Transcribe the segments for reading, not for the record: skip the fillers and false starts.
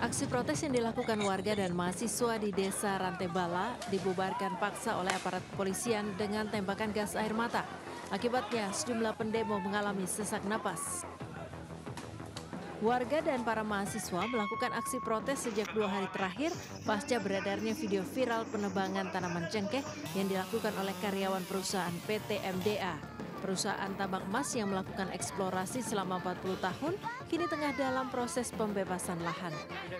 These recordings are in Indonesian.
Aksi protes yang dilakukan warga dan mahasiswa di Desa Rantebala dibubarkan paksa oleh aparat kepolisian dengan tembakan gas air mata. Akibatnya, sejumlah pendemo mengalami sesak napas. Warga dan para mahasiswa melakukan aksi protes sejak 2 hari terakhir pasca beredarnya video viral penebangan tanaman cengkeh yang dilakukan oleh karyawan perusahaan PT MDA. Perusahaan tambang emas yang melakukan eksplorasi selama 40 tahun kini tengah dalam proses pembebasan lahan.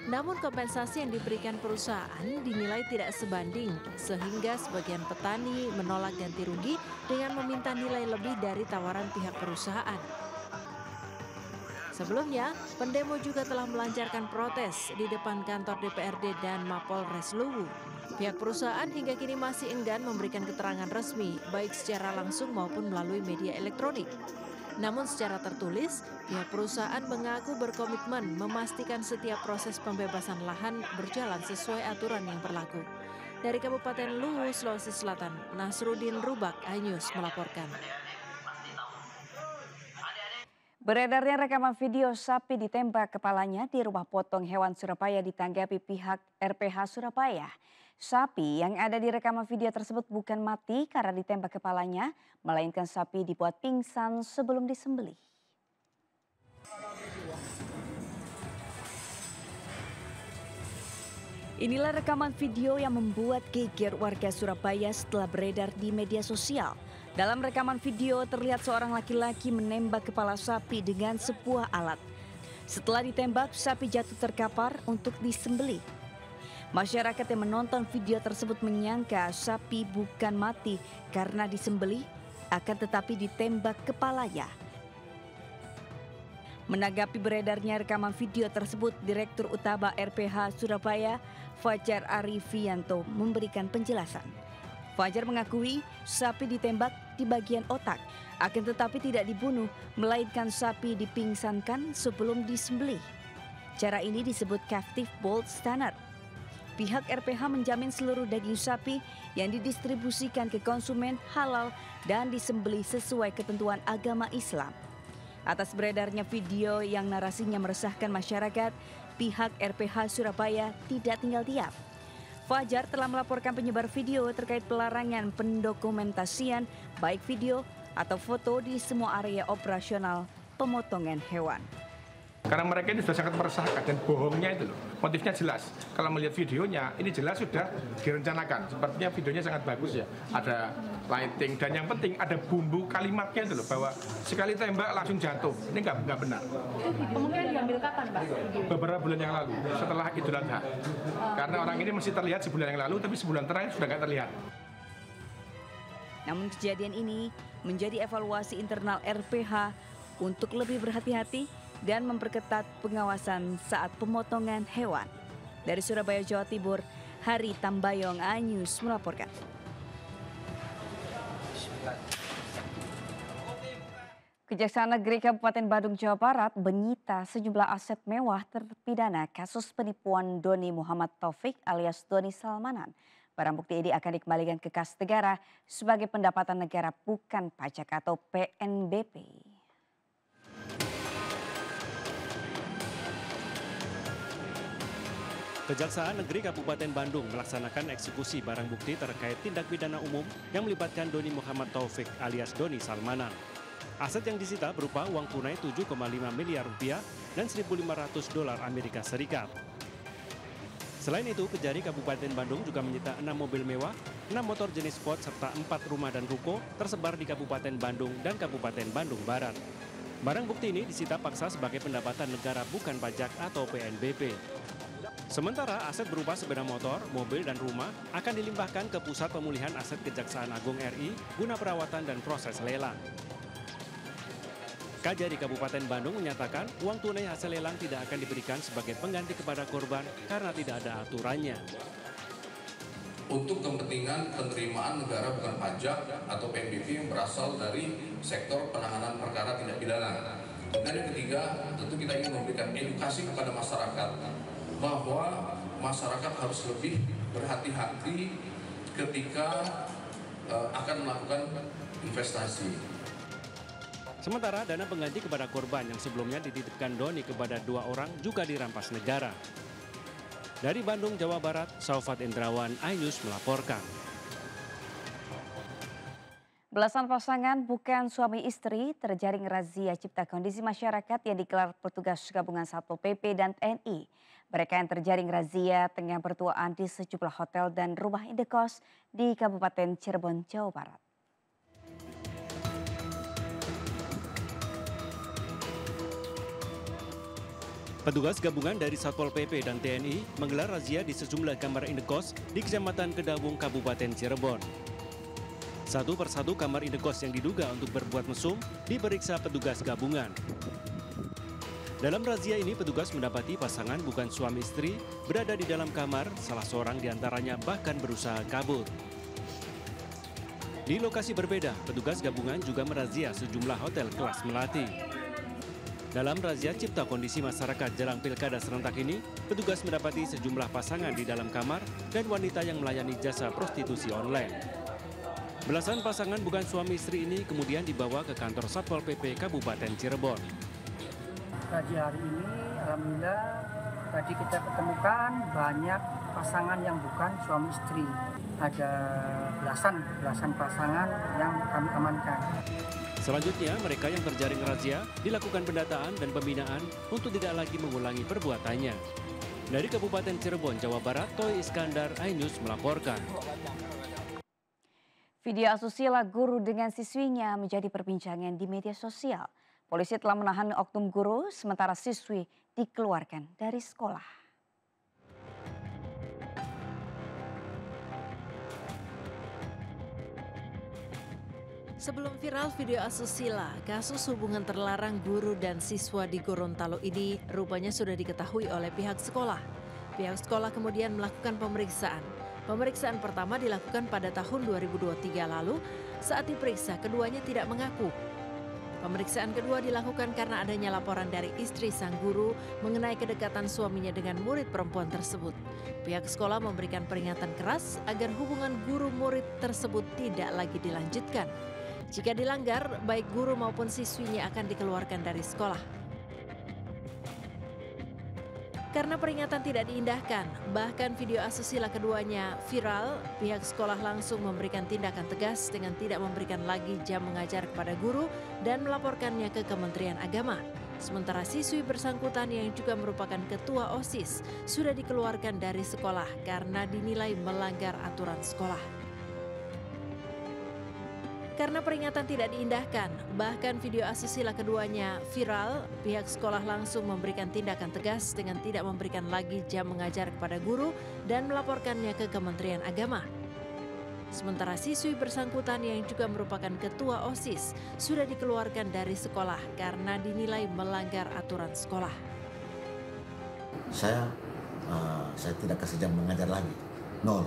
Namun kompensasi yang diberikan perusahaan dinilai tidak sebanding sehingga sebagian petani menolak ganti rugi dengan meminta nilai lebih dari tawaran pihak perusahaan. Sebelumnya, pendemo juga telah melancarkan protes di depan kantor DPRD dan Mapolres Luwu. Pihak perusahaan hingga kini masih enggan memberikan keterangan resmi, baik secara langsung maupun melalui media elektronik. Namun secara tertulis, pihak perusahaan mengaku berkomitmen memastikan setiap proses pembebasan lahan berjalan sesuai aturan yang berlaku. Dari Kabupaten Luwu, Sulawesi Selatan, Nasruddin Rubak, iNews melaporkan. Beredarnya rekaman video sapi ditembak kepalanya di rumah potong hewan Surabaya ditanggapi pihak RPH Surabaya. Sapi yang ada di rekaman video tersebut bukan mati karena ditembak kepalanya, melainkan sapi dibuat pingsan sebelum disembelih. Inilah rekaman video yang membuat geger warga Surabaya setelah beredar di media sosial. Dalam rekaman video terlihat seorang laki-laki menembak kepala sapi dengan sebuah alat. Setelah ditembak, sapi jatuh terkapar untuk disembelih. Masyarakat yang menonton video tersebut menyangka sapi bukan mati karena disembelih, akan tetapi ditembak kepalanya. Menanggapi beredarnya rekaman video tersebut, Direktur Utama RPH Surabaya, Fajar Arifianto, memberikan penjelasan. Fajar mengakui sapi ditembak di bagian otak, akan tetapi tidak dibunuh, melainkan sapi dipingsankan sebelum disembelih. Cara ini disebut captive bolt standard. Pihak RPH menjamin seluruh daging sapi yang didistribusikan ke konsumen halal dan disembelih sesuai ketentuan agama Islam. Atas beredarnya video yang narasinya meresahkan masyarakat, pihak RPH Surabaya tidak tinggal diam. Fajar telah melaporkan penyebar video terkait pelarangan pendokumentasian baik video atau foto di semua area operasional pemotongan hewan. Karena mereka ini sudah sangat meresahkan dan bohongnya itu loh. Motifnya jelas. Kalau melihat videonya, ini jelas sudah direncanakan. Sepertinya videonya sangat bagus ya. Ada lighting dan yang penting ada bumbu kalimatnya itu loh. Bahwa sekali tembak langsung jatuh. Ini nggak benar. Kemungkinan diambil kapan Pak? Beberapa bulan yang lalu, setelah Idul Adha. Karena orang ini masih terlihat sebulan yang lalu, tapi sebulan terakhir sudah nggak terlihat. Namun kejadian ini menjadi evaluasi internal RPH untuk lebih berhati-hati dan memperketat pengawasan saat pemotongan hewan. Dari Surabaya, Jawa Timur, Hari Tambayong, iNews melaporkan. Kejaksaan Negeri Kabupaten Bandung, Jawa Barat menyita sejumlah aset mewah terpidana kasus penipuan Doni Muhammad Taufik alias Doni Salmanan. Barang bukti ini akan dikembalikan ke kas negara sebagai pendapatan negara bukan pajak atau PNBP. Kejaksaan Negeri Kabupaten Bandung melaksanakan eksekusi barang bukti terkait tindak pidana umum yang melibatkan Doni Muhammad Taufik alias Doni Salmanan. Aset yang disita berupa uang tunai 7,5 miliar rupiah dan 1.500 dolar Amerika Serikat. Selain itu, Kejari Kabupaten Bandung juga menyita 6 mobil mewah, 6 motor jenis sport serta 4 rumah dan ruko tersebar di Kabupaten Bandung dan Kabupaten Bandung Barat. Barang bukti ini disita paksa sebagai pendapatan negara bukan pajak atau PNBP. Sementara aset berupa sepeda motor, mobil, dan rumah akan dilimpahkan ke Pusat Pemulihan Aset Kejaksaan Agung RI guna perawatan dan proses lelang. Kajari Kabupaten Bandung menyatakan uang tunai hasil lelang tidak akan diberikan sebagai pengganti kepada korban karena tidak ada aturannya. Untuk kepentingan penerimaan negara bukan pajak atau PNBP yang berasal dari sektor penanganan perkara tindak pidana. Dan yang ketiga, tentu kita ingin memberikan edukasi kepada masyarakat bahwa masyarakat harus lebih berhati-hati ketika akan melakukan investasi. Sementara dana pengganti kepada korban yang sebelumnya dititipkan Doni kepada 2 orang juga dirampas negara. Dari Bandung, Jawa Barat, Saufat Indrawan, iNews melaporkan. Belasan pasangan bukan suami istri terjaring razia cipta kondisi masyarakat yang digelar petugas gabungan Satpol PP dan TNI. Mereka yang terjaring razia tengah bertuaan di sejumlah hotel dan rumah indekos di Kabupaten Cirebon, Jawa Barat. Petugas gabungan dari Satpol PP dan TNI menggelar razia di sejumlah kamar indekos di Kecamatan Kedawung, Kabupaten Cirebon. Satu persatu kamar indekos yang diduga untuk berbuat mesum diperiksa petugas gabungan. Dalam razia ini petugas mendapati pasangan bukan suami istri berada di dalam kamar, salah seorang diantaranya bahkan berusaha kabur. Di lokasi berbeda, petugas gabungan juga merazia sejumlah hotel kelas melati. Dalam razia cipta kondisi masyarakat jelang pilkada serentak ini, petugas mendapati sejumlah pasangan di dalam kamar dan wanita yang melayani jasa prostitusi online. Belasan pasangan bukan suami istri ini kemudian dibawa ke kantor Satpol PP Kabupaten Cirebon. Razia hari ini, alhamdulillah, tadi kita ketemukan banyak pasangan yang bukan suami istri. Ada belasan pasangan yang kami amankan. Selanjutnya, mereka yang terjaring razia dilakukan pendataan dan pembinaan untuk tidak lagi mengulangi perbuatannya. Dari Kabupaten Cirebon, Jawa Barat, Toy Iskandar, iNews melaporkan. Video asusila guru dengan siswinya menjadi perbincangan di media sosial. Polisi telah menahan oknum guru, sementara siswi dikeluarkan dari sekolah. Sebelum viral video asusila, kasus hubungan terlarang guru dan siswa di Gorontalo ini rupanya sudah diketahui oleh pihak sekolah. Pihak sekolah kemudian melakukan pemeriksaan. Pemeriksaan pertama dilakukan pada tahun 2023 lalu. Saat diperiksa, keduanya tidak mengaku. Pemeriksaan kedua dilakukan karena adanya laporan dari istri sang guru mengenai kedekatan suaminya dengan murid perempuan tersebut. Pihak sekolah memberikan peringatan keras agar hubungan guru-murid tersebut tidak lagi dilanjutkan. Jika dilanggar, baik guru maupun siswinya akan dikeluarkan dari sekolah. Karena peringatan tidak diindahkan, bahkan video asusila keduanya viral, pihak sekolah langsung memberikan tindakan tegas dengan tidak memberikan lagi jam mengajar kepada guru dan melaporkannya ke Kementerian Agama. Sementara siswi bersangkutan yang juga merupakan ketua OSIS sudah dikeluarkan dari sekolah karena dinilai melanggar aturan sekolah. Karena peringatan tidak diindahkan, bahkan video asusila keduanya viral, pihak sekolah langsung memberikan tindakan tegas dengan tidak memberikan lagi jam mengajar kepada guru dan melaporkannya ke Kementerian Agama. Sementara siswi bersangkutan yang juga merupakan ketua OSIS sudah dikeluarkan dari sekolah karena dinilai melanggar aturan sekolah. Saya tidak kasih jam mengajar lagi, 0.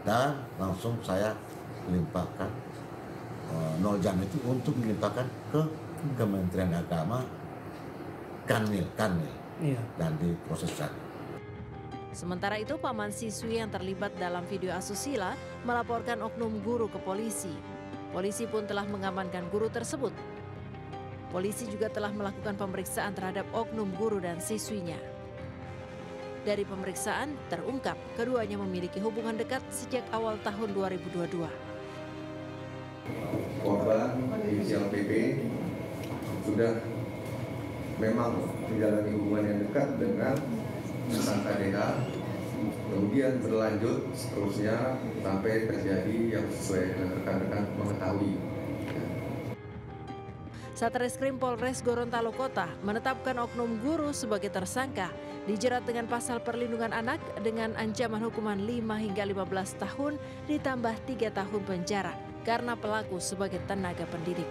Dan langsung saya limpahkan 0 jam itu untuk dilimpahkan ke Kementerian Agama Kanwil dan diproses saat. Sementara itu, paman siswi yang terlibat dalam video asusila melaporkan oknum guru ke polisi. Polisi pun telah mengamankan guru tersebut. Polisi juga telah melakukan pemeriksaan terhadap oknum guru dan siswinya. Dari pemeriksaan terungkap keduanya memiliki hubungan dekat sejak awal tahun 2022. Korban inisial PP sudah memang menjalani hubungan yang dekat dengan tersangka DH, kemudian berlanjut seterusnya sampai terjadi yang sesuai dengan rekan-rekan mengetahui. Satreskrim Polres Gorontalo Kota menetapkan oknum guru sebagai tersangka, dijerat dengan pasal perlindungan anak dengan ancaman hukuman 5 hingga 15 tahun ditambah 3 tahun penjara karena pelaku sebagai tenaga pendidik.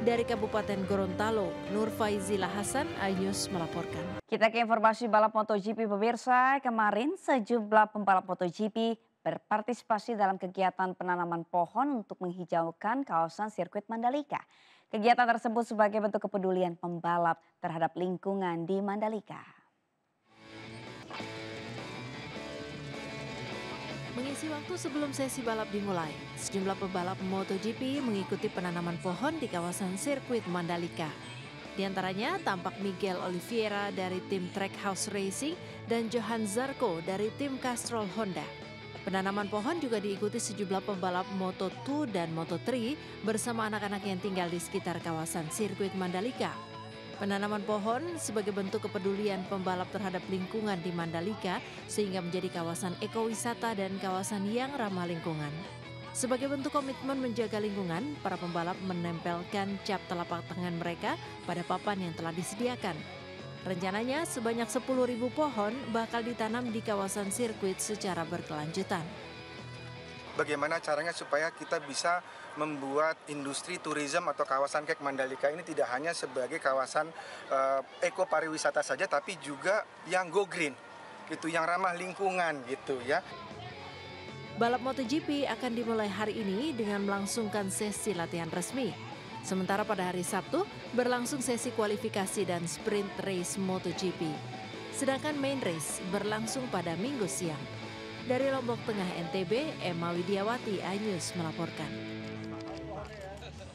Dari Kabupaten Gorontalo, Nur Faizila Hasan, iNews melaporkan. Kita ke informasi balap MotoGP pemirsa. Kemarin sejumlah pembalap MotoGP berpartisipasi dalam kegiatan penanaman pohon untuk menghijaukan kawasan sirkuit Mandalika. Kegiatan tersebut sebagai bentuk kepedulian pembalap terhadap lingkungan di Mandalika. Mengisi waktu sebelum sesi balap dimulai, sejumlah pebalap MotoGP mengikuti penanaman pohon di kawasan sirkuit Mandalika. Di antaranya tampak Miguel Oliveira dari tim Trackhouse Racing dan Johan Zarco dari tim Castrol Honda. Penanaman pohon juga diikuti sejumlah pembalap Moto2 dan Moto3 bersama anak-anak yang tinggal di sekitar kawasan sirkuit Mandalika. Penanaman pohon sebagai bentuk kepedulian pembalap terhadap lingkungan di Mandalika sehingga menjadi kawasan ekowisata dan kawasan yang ramah lingkungan. Sebagai bentuk komitmen menjaga lingkungan, para pembalap menempelkan cap telapak tangan mereka pada papan yang telah disediakan. Rencananya sebanyak 10.000 pohon bakal ditanam di kawasan sirkuit secara berkelanjutan. Bagaimana caranya supaya kita bisa membuat industri tourism atau kawasan Kek Mandalika ini tidak hanya sebagai kawasan eko pariwisata saja, tapi juga yang go green, gitu, yang ramah lingkungan, gitu ya. Balap MotoGP akan dimulai hari ini dengan melangsungkan sesi latihan resmi. Sementara pada hari Sabtu berlangsung sesi kualifikasi dan sprint race MotoGP. Sedangkan main race berlangsung pada Minggu siang. Dari Lombok Tengah NTB, Emma Widiawati, iNews melaporkan.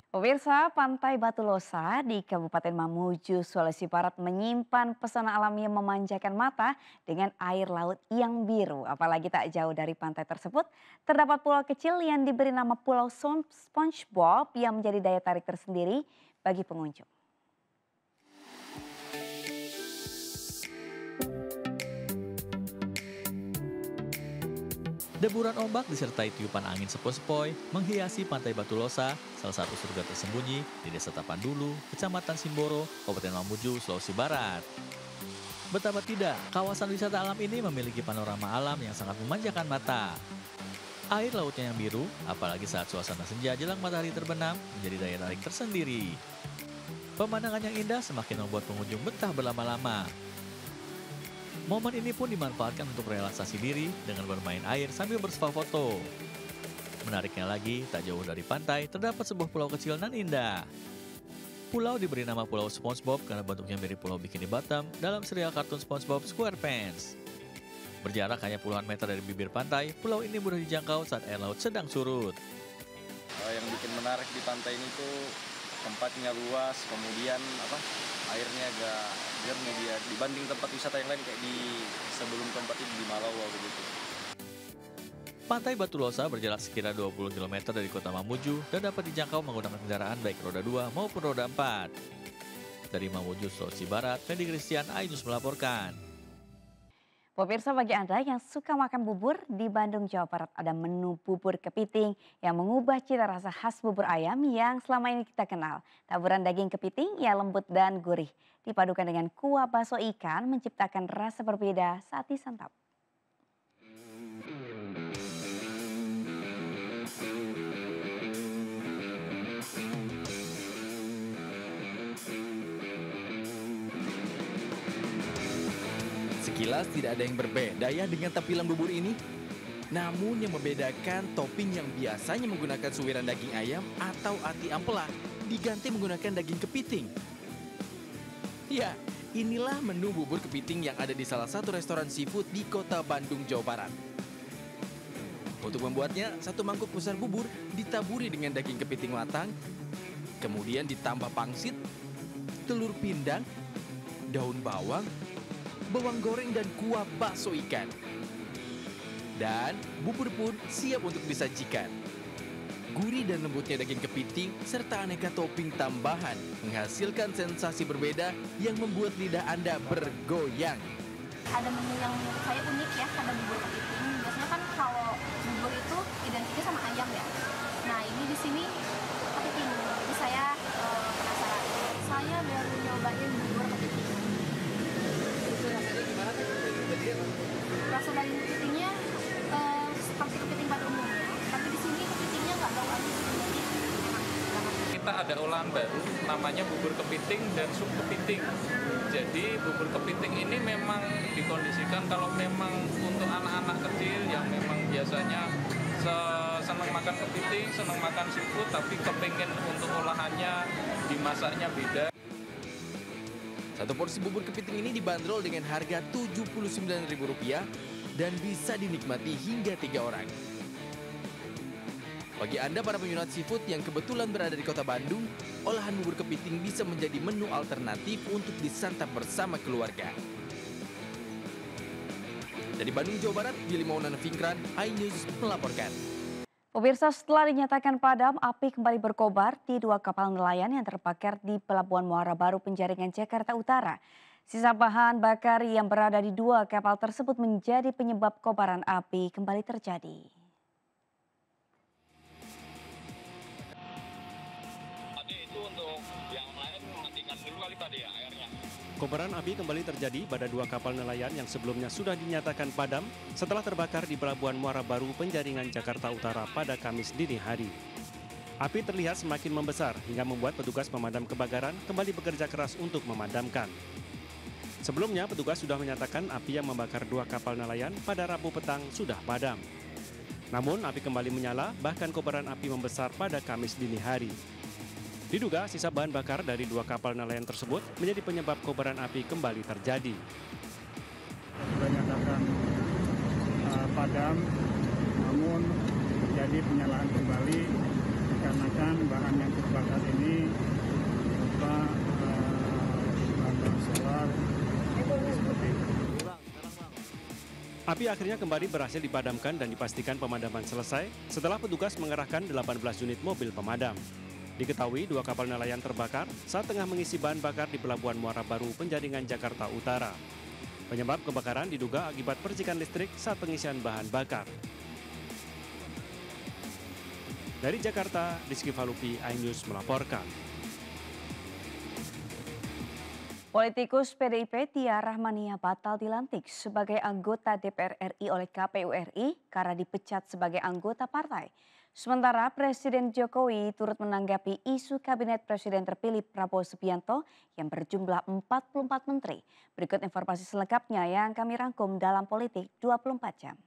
Pemirsa, Pantai Batu Losa di Kabupaten Mamuju, Sulawesi Barat menyimpan pesona alam yang memanjakan mata dengan air laut yang biru. Apalagi tak jauh dari pantai tersebut, terdapat pulau kecil yang diberi nama Pulau SpongeBob yang menjadi daya tarik tersendiri bagi pengunjung. Deburan ombak disertai tiupan angin sepoi-sepoi menghiasi Pantai Batu Losa, salah satu surga tersembunyi di Desa Tapandulu, Kecamatan Simboro, Kabupaten Mamuju, Sulawesi Barat. Betapa tidak, kawasan wisata alam ini memiliki panorama alam yang sangat memanjakan mata. Air lautnya yang biru, apalagi saat suasana senja jelang matahari terbenam, menjadi daya tarik tersendiri. Pemandangan yang indah semakin membuat pengunjung betah berlama-lama. Momen ini pun dimanfaatkan untuk relaksasi diri dengan bermain air sambil bersuah foto. Menariknya lagi, tak jauh dari pantai terdapat sebuah pulau kecil nan indah. Pulau diberi nama Pulau SpongeBob karena bentuknya mirip Pulau Bikini Bottom dalam serial kartun SpongeBob SquarePants. Berjarak hanya puluhan meter dari bibir pantai, pulau ini mudah dijangkau saat air laut sedang surut. Yang bikin menarik di pantai ini tuh tempatnya luas, kemudian airnya agak jernih dia dibanding tempat wisata yang lain kayak di sebelum tempat ini di Malawa begitu. Pantai Batu Losa berjarak sekira 20 km dari kota Mamuju dan dapat dijangkau menggunakan kendaraan baik roda 2 maupun roda 4. Dari Mamuju, Sulawesi Barat, Fendi Christian, iNews melaporkan. Pemirsa, bagi Anda yang suka makan bubur, di Bandung, Jawa Barat ada menu bubur kepiting yang mengubah cita rasa khas bubur ayam yang selama ini kita kenal. Taburan daging kepiting yang lembut dan gurih, dipadukan dengan kuah bakso ikan menciptakan rasa berbeda saat disantap. Sekilas tidak ada yang berbeda ya dengan tampilan bubur ini. Namun yang membedakan topping yang biasanya menggunakan suiran daging ayam atau ati ampela diganti menggunakan daging kepiting. Ya, inilah menu bubur kepiting yang ada di salah satu restoran seafood di kota Bandung, Jawa Barat. Untuk membuatnya, satu mangkuk besar bubur ditaburi dengan daging kepiting matang, kemudian ditambah pangsit, telur pindang, daun bawang, bawang goreng dan kuah bakso ikan. Dan bubur pun siap untuk disajikan. Gurih dan lembutnya daging kepiting serta aneka topping tambahan menghasilkan sensasi berbeda yang membuat lidah Anda bergoyang. Ada menu yang menurut saya unik ya, ada bubur kepiting. Biasanya kan kalau bubur itu identiknya sama ayam ya. Nah ini di sini kepiting. Jadi saya penasaran. Saya baru nyobain bubur kepiting. Rasa daging kepitingnya seperti kepiting pada umumnya, tapi di sini kepitingnya nggak bau amis. Kita ada olahan baru, namanya bubur kepiting dan sup kepiting. Jadi bubur kepiting ini memang dikondisikan kalau memang untuk anak-anak kecil yang memang biasanya senang makan kepiting, senang makan seafood, tapi kepengen untuk olahannya dimasaknya beda. Satu porsi bubur kepiting ini dibanderol dengan harga Rp79.000 dan bisa dinikmati hingga 3 orang. Bagi Anda para peminat seafood yang kebetulan berada di kota Bandung, olahan bubur kepiting bisa menjadi menu alternatif untuk disantap bersama keluarga. Dari Bandung, Jawa Barat, Billy Maulana Fikran, iNews melaporkan. Pemirsa, setelah dinyatakan padam, api kembali berkobar di 2 kapal nelayan yang terbakar di Pelabuhan Muara Baru Penjaringan, Jakarta Utara. Sisa bahan bakar yang berada di 2 kapal tersebut menjadi penyebab kobaran api kembali terjadi. Kobaran api kembali terjadi pada 2 kapal nelayan yang sebelumnya sudah dinyatakan padam setelah terbakar di Pelabuhan Muara Baru Penjaringan, Jakarta Utara pada Kamis dini hari. Api terlihat semakin membesar hingga membuat petugas pemadam kebakaran kembali bekerja keras untuk memadamkan. Sebelumnya petugas sudah menyatakan api yang membakar 2 kapal nelayan pada Rabu petang sudah padam. Namun api kembali menyala, bahkan kobaran api membesar pada Kamis dini hari. Diduga sisa bahan bakar dari 2 kapal nelayan tersebut menjadi penyebab kobaran api kembali terjadi. Sudah nyatakan padam, namun terjadi penyalahan kembali dikarenakan bahan yang terbakar ini berupa bahan solar seperti itu. Api akhirnya kembali berhasil dipadamkan dan dipastikan pemadaman selesai setelah petugas mengerahkan 18 unit mobil pemadam. Diketahui 2 kapal nelayan terbakar saat tengah mengisi bahan bakar di Pelabuhan Muara Baru Penjaringan, Jakarta Utara. Penyebab kebakaran diduga akibat percikan listrik saat pengisian bahan bakar. Dari Jakarta, Rizky Falupi, iNews melaporkan. Politikus PDIP Tia Rahmania batal dilantik sebagai anggota DPR RI oleh KPU RI karena dipecat sebagai anggota partai. Sementara Presiden Jokowi turut menanggapi isu kabinet Presiden terpilih Prabowo Subianto yang berjumlah 44 menteri. Berikut informasi selengkapnya yang kami rangkum dalam Politik 24 jam.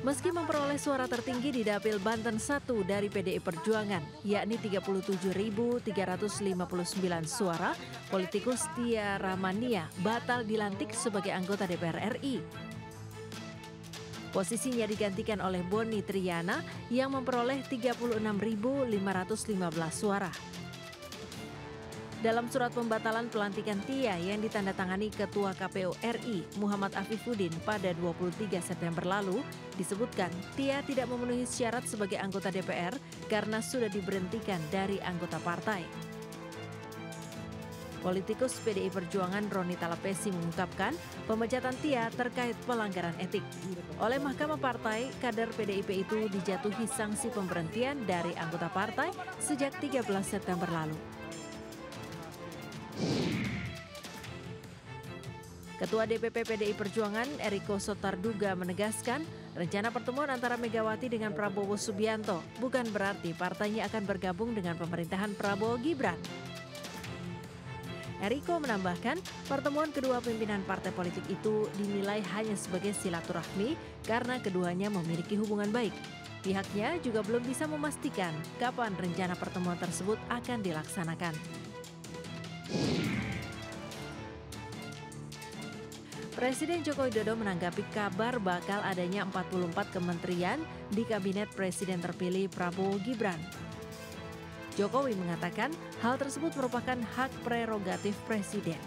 Meski memperoleh suara tertinggi di Dapil Banten 1 dari PDI Perjuangan, yakni 37.359 suara, politikus Tia Rahmania batal dilantik sebagai anggota DPR RI. Posisinya digantikan oleh Boni Triana yang memperoleh 36.515 suara. Dalam surat pembatalan pelantikan Tia yang ditandatangani Ketua KPU RI Muhammad Afifuddin pada 23 September lalu, disebutkan Tia tidak memenuhi syarat sebagai anggota DPR karena sudah diberhentikan dari anggota partai. Politikus PDI Perjuangan Roni Talapesi mengungkapkan pemecatan Tia terkait pelanggaran etik. Oleh Mahkamah Partai, kader PDIP itu dijatuhi sanksi pemberhentian dari anggota partai sejak 13 September lalu. Ketua DPP PDI Perjuangan Eriko Sotarduga menegaskan rencana pertemuan antara Megawati dengan Prabowo Subianto bukan berarti partainya akan bergabung dengan pemerintahan Prabowo Gibran. Eriko menambahkan pertemuan kedua pimpinan partai politik itu dinilai hanya sebagai silaturahmi karena keduanya memiliki hubungan baik. Pihaknya juga belum bisa memastikan kapan rencana pertemuan tersebut akan dilaksanakan. Presiden Joko Widodo menanggapi kabar bakal adanya 44 kementerian di Kabinet Presiden terpilih Prabowo Gibran. Jokowi mengatakan hal tersebut merupakan hak prerogatif Presiden.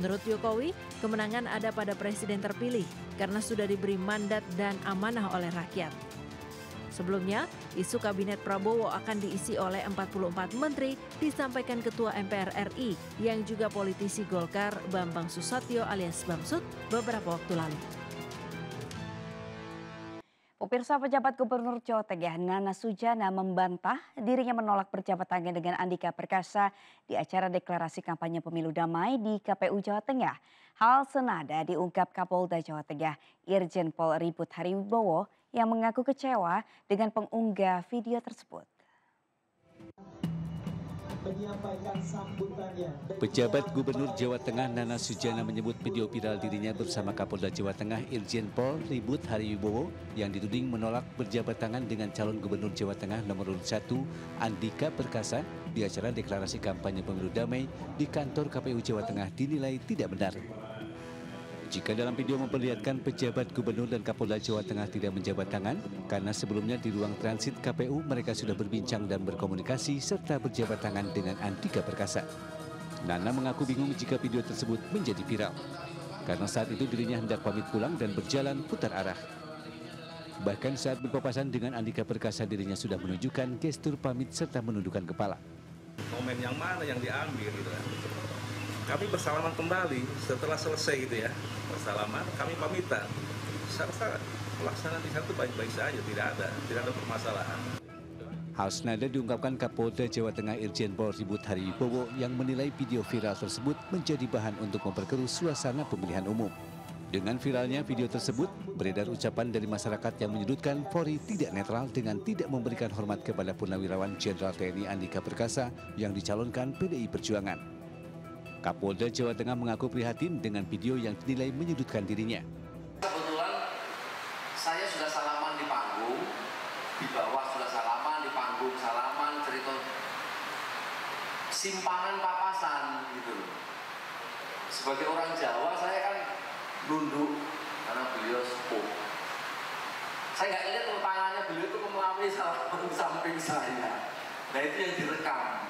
Menurut Jokowi, kemenangan ada pada Presiden terpilih karena sudah diberi mandat dan amanah oleh rakyat. Sebelumnya, isu Kabinet Prabowo akan diisi oleh 44 menteri disampaikan Ketua MPR RI yang juga politisi Golkar Bambang Susatyo alias Bamsud beberapa waktu lalu. Pemirsa, pejabat Gubernur Jawa Tengah Nana Sujana membantah dirinya menolak berjabat tangan dengan Andika Perkasa di acara deklarasi kampanye pemilu damai di KPU Jawa Tengah. Hal senada diungkap Kapolda Jawa Tengah Irjen Pol Ribut Hariwibowo yang mengaku kecewa dengan pengunggah video tersebut. menyampaikan sambutannya. Pejabat Gubernur Jawa Tengah Nana Sujana menyebut video viral dirinya bersama Kapolda Jawa Tengah Irjen Pol Ribut Hariwibowo yang dituding menolak berjabat tangan dengan calon Gubernur Jawa Tengah nomor urut 1 Andika Perkasa di acara deklarasi kampanye pemilu damai di kantor KPU Jawa Tengah dinilai tidak benar. Jika dalam video memperlihatkan pejabat gubernur dan Kapolda Jawa Tengah tidak menjabat tangan, karena sebelumnya di ruang transit KPU mereka sudah berbincang dan berkomunikasi serta berjabat tangan dengan Andika Perkasa. Nana mengaku bingung jika video tersebut menjadi viral, karena saat itu dirinya hendak pamit pulang dan berjalan putar arah. Bahkan saat berpapasan dengan Andika Perkasa dirinya sudah menunjukkan gestur pamit serta menundukkan kepala. Momen yang mana yang diambil gitu kan? Kami bersalaman kembali setelah selesai gitu ya, bersalaman kami pamitan. Saya rasa pelaksanaan di sana itu baik-baik saja, tidak ada permasalahan. Hal senada diungkapkan Kapolda Jawa Tengah Irjen Pol Ribut Hariwibowo yang menilai video viral tersebut menjadi bahan untuk memperkeruh suasana pemilihan umum. Dengan viralnya video tersebut, beredar ucapan dari masyarakat yang menyudutkan Polri tidak netral dengan tidak memberikan hormat kepada Purnawirawan Jenderal TNI Andika Perkasa yang dicalonkan PDI Perjuangan. Kapolda Jawa Tengah mengaku prihatin dengan video yang dinilai menyudutkan dirinya. Kebetulan saya sudah salaman di panggung, di bawah sudah salaman, di panggung salaman, cerita simpangan papasan gitu loh. Sebagai orang Jawa saya kan nunduk karena beliau sepuh. Saya nggak lihat tangannya beliau itu melalui samping saya. Nah itu yang direkam.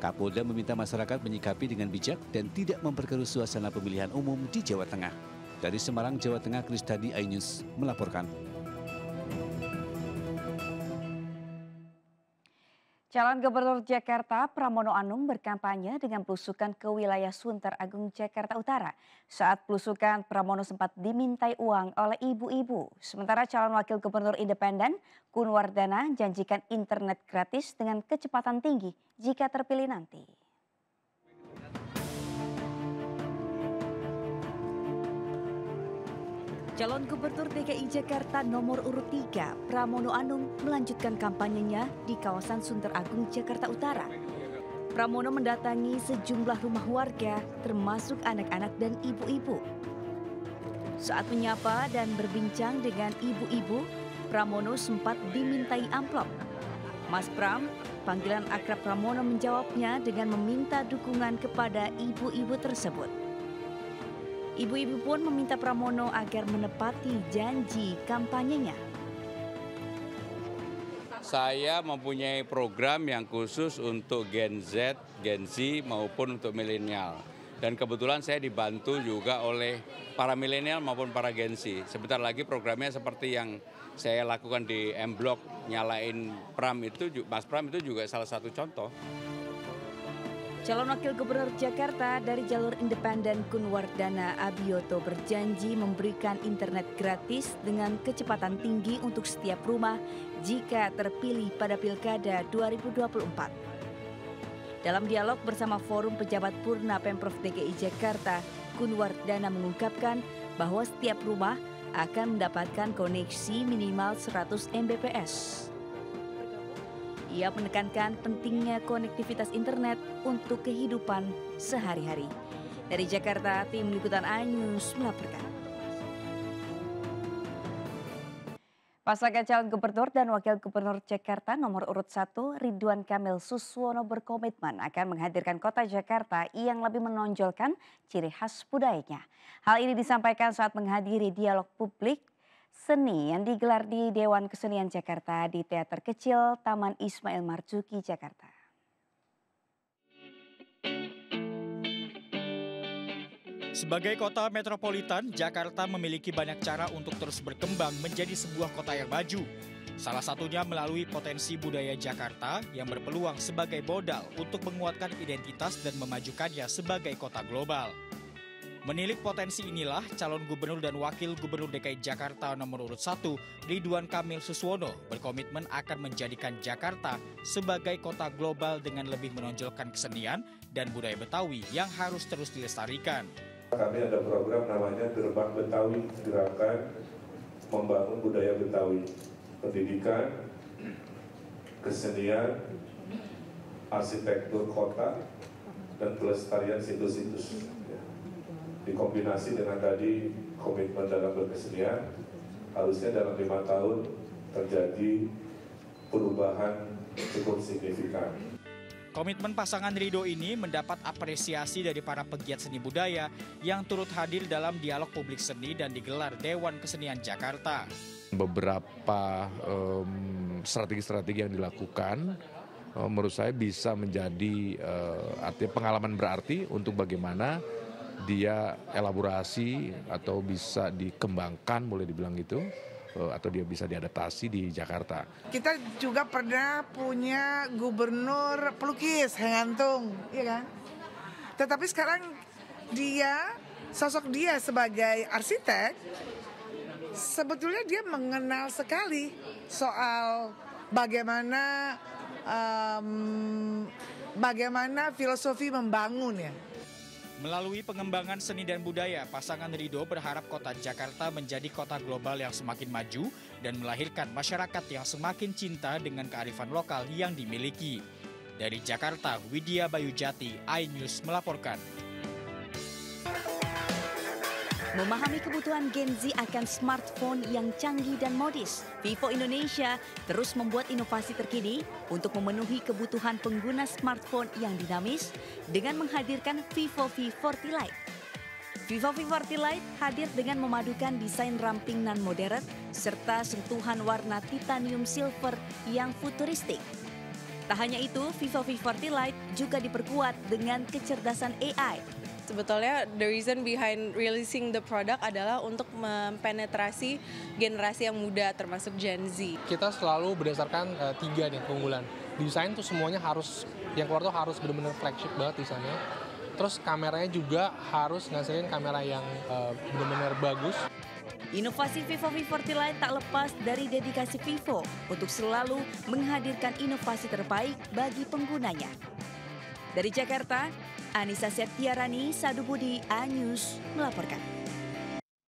Kapolda meminta masyarakat menyikapi dengan bijak dan tidak memperkeruh suasana pemilihan umum di Jawa Tengah. Dari Semarang, Jawa Tengah, Kristadi iNews melaporkan. Calon Gubernur Jakarta Pramono Anung berkampanye dengan belusukan ke wilayah Sunter Agung, Jakarta Utara. Saat belusukan, Pramono sempat dimintai uang oleh ibu-ibu. Sementara calon Wakil Gubernur Independen Kun Wardana janjikan internet gratis dengan kecepatan tinggi jika terpilih nanti. Calon Gubernur DKI Jakarta nomor urut 3, Pramono Anung melanjutkan kampanyenya di kawasan Sunter Agung, Jakarta Utara. Pramono mendatangi sejumlah rumah warga, termasuk anak-anak dan ibu-ibu. Saat menyapa dan berbincang dengan ibu-ibu, Pramono sempat dimintai amplop. Mas Pram, panggilan akrab Pramono menjawabnya dengan meminta dukungan kepada ibu-ibu tersebut. Ibu-ibu pun meminta Pramono agar menepati janji kampanyenya. Saya mempunyai program yang khusus untuk Gen Z, Gen Z maupun untuk milenial. Dan kebetulan saya dibantu juga oleh para milenial maupun para Gen Z. Sebentar lagi programnya seperti yang saya lakukan di M-Block, nyalain Pram itu, Mas Pram itu juga salah satu contoh. Calon Wakil Gubernur Jakarta dari jalur independen Kun Wardana Abioto berjanji memberikan internet gratis dengan kecepatan tinggi untuk setiap rumah jika terpilih pada Pilkada 2024. Dalam dialog bersama Forum Pejabat Purna Pemprov DKI Jakarta, Kun Wardana mengungkapkan bahwa setiap rumah akan mendapatkan koneksi minimal 100 Mbps. Ia menekankan pentingnya konektivitas internet untuk kehidupan sehari-hari. Dari Jakarta, tim liputan iNews melaporkan. Pasangan calon gubernur dan wakil gubernur Jakarta nomor urut 1 Ridwan Kamil Suswono berkomitmen akan menghadirkan kota Jakarta yang lebih menonjolkan ciri khas budayanya. Hal ini disampaikan saat menghadiri dialog publik seni yang digelar di Dewan Kesenian Jakarta di Teater Kecil Taman Ismail Marzuki, Jakarta. Sebagai kota metropolitan, Jakarta memiliki banyak cara untuk terus berkembang menjadi sebuah kota yang maju. Salah satunya melalui potensi budaya Jakarta yang berpeluang sebagai modal untuk menguatkan identitas dan memajukannya sebagai kota global. Menilik potensi inilah calon gubernur dan wakil gubernur DKI Jakarta nomor urut 1 Ridwan Kamil Suswono berkomitmen akan menjadikan Jakarta sebagai kota global dengan lebih menonjolkan kesenian dan budaya Betawi yang harus terus dilestarikan. Kami ada program namanya Gerbang Betawi, gerakan membangun budaya Betawi, pendidikan, kesenian, arsitektur kota dan pelestarian situs-situs. Dikombinasi dengan tadi komitmen dalam berkesenian, harusnya dalam 5 tahun terjadi perubahan cukup signifikan. Komitmen pasangan Ridho ini mendapat apresiasi dari para pegiat seni budaya yang turut hadir dalam dialog publik seni dan digelar Dewan Kesenian Jakarta. Beberapa strategi-strategi yang dilakukan menurut saya bisa menjadi pengalaman berarti untuk bagaimana dia elaborasi atau bisa dikembangkan, boleh dibilang gitu, atau dia bisa diadaptasi di Jakarta. Kita juga pernah punya gubernur pelukis, Hengantung, ya kan? Tetapi sekarang sosok dia sebagai arsitek, sebetulnya dia mengenal sekali soal bagaimana filosofi membangun ya. Melalui pengembangan seni dan budaya, pasangan Ridho berharap kota Jakarta menjadi kota global yang semakin maju dan melahirkan masyarakat yang semakin cinta dengan kearifan lokal yang dimiliki. Dari Jakarta, Widya Bayujati, iNews melaporkan. Memahami kebutuhan Gen Z akan smartphone yang canggih dan modis, Vivo Indonesia terus membuat inovasi terkini untuk memenuhi kebutuhan pengguna smartphone yang dinamis dengan menghadirkan Vivo V40 Lite. Vivo V40 Lite hadir dengan memadukan desain ramping nan modern serta sentuhan warna titanium silver yang futuristik. Tak hanya itu, Vivo V40 Lite juga diperkuat dengan kecerdasan AI. Sebetulnya the reason behind releasing the product adalah untuk mempenetrasi generasi yang muda termasuk Gen Z. Kita selalu berdasarkan 3 nih keunggulan. Desain tuh semuanya harus, yang keluar tuh harus benar-benar flagship banget desainnya. Terus kameranya juga harus ngasilin kamera yang benar-benar bagus. Inovasi Vivo V40 Lite tak lepas dari dedikasi Vivo untuk selalu menghadirkan inovasi terbaik bagi penggunanya. Dari Jakarta, Anissa Septiarani, Sadu Budi, iNews melaporkan.